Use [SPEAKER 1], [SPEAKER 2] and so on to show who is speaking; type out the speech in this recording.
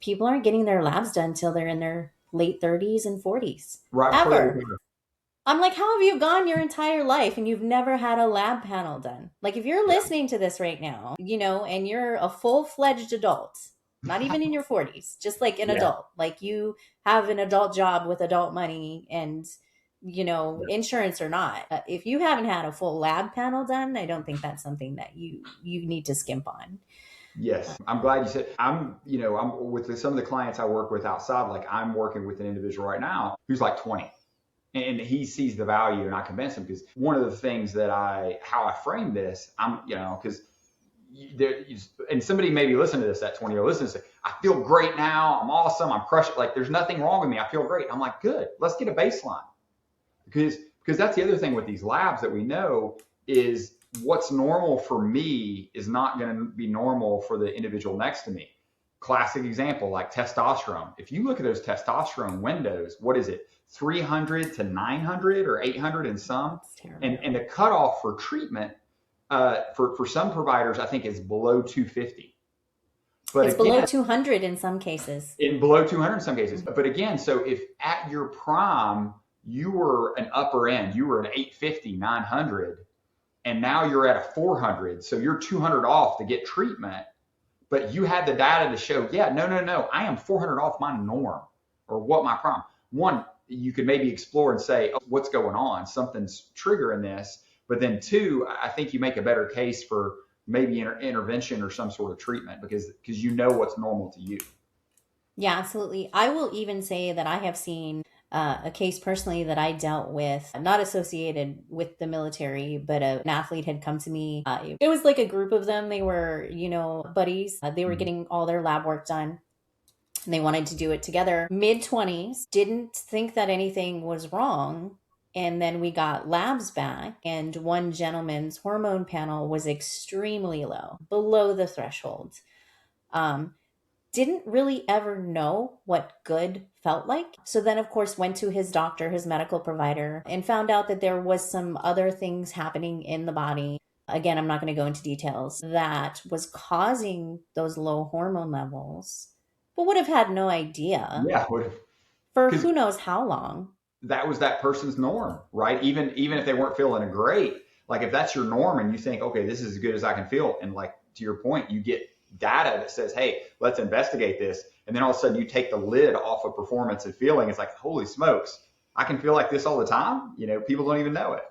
[SPEAKER 1] people aren't getting their labs done till they're in their late 30s and 40s.
[SPEAKER 2] Right before they
[SPEAKER 1] Ever.
[SPEAKER 2] retire.
[SPEAKER 1] I'm like, how have you gone your entire life and you've never had a lab panel done? Like, if you're
[SPEAKER 2] Yeah.
[SPEAKER 1] listening to this right now, and you're a full fledged adult, not even in your 40s, just like an
[SPEAKER 2] Yeah.
[SPEAKER 1] adult, like you have an adult job with adult money and,
[SPEAKER 2] Yeah.
[SPEAKER 1] insurance or not. If you haven't had a full lab panel done, I don't think that's something that you need to skimp on.
[SPEAKER 2] Yes, I'm glad you said. I'm with some of the clients I work with outside. Like I'm working with an individual right now who's like 20, and he sees the value, and I convince him because one of the things how I frame this, because and somebody maybe listen to this at 20 or listen and say, I feel great now. I'm awesome. I'm crushed. Like there's nothing wrong with me. I feel great. I'm like, good. Let's get a baseline because that's the other thing with these labs that we know is what's normal for me is not going to be normal for the individual next to me. Classic example, like testosterone. If you look at those testosterone windows, what is it? 300 to 900 or 800 in some.
[SPEAKER 1] It's terrible.
[SPEAKER 2] And the cutoff for treatment for some providers, I think is below 250. But
[SPEAKER 1] It's below 200 in some cases.
[SPEAKER 2] in below 200 in some cases. But again, so if at your prime, you were an upper end, you were an 850, 900, and now you're at a 400. So you're 200 off to get treatment, but you had the data to show, yeah, no, I am 400 off my norm or what my prime. One, you could maybe explore and say, oh, what's going on? Something's triggering this. But then two, I think you make a better case for maybe intervention or some sort of treatment because you know what's normal to you.
[SPEAKER 1] Yeah, absolutely. I will even say that I have seen a case personally that I dealt with, not associated with the military, but an athlete had come to me. It was like a group of them. They were, buddies. They were
[SPEAKER 2] Mhm.
[SPEAKER 1] getting all their lab work done. And they wanted to do it together. Mid 20s, didn't think that anything was wrong. And then we got labs back, and one gentleman's hormone panel was extremely low, below the threshold. Um, didn't really ever know what good felt like. So then, of course, went to his doctor, his medical provider, and found out that there was some other things happening in the body. Again, I'm not going to go into details that was causing those low hormone levels, but would have had no idea
[SPEAKER 2] Yeah,
[SPEAKER 1] for
[SPEAKER 2] because
[SPEAKER 1] who knows how long.
[SPEAKER 2] that was that person's norm, right? Even if they weren't feeling great, like if that's your norm and you think, okay, this is as good as I can feel, and like to your point, you get data that says, hey, let's investigate this, and then all of a sudden you take the lid off of performance and feeling. It's like, holy smokes, I can feel like this all the time. People don't even know it.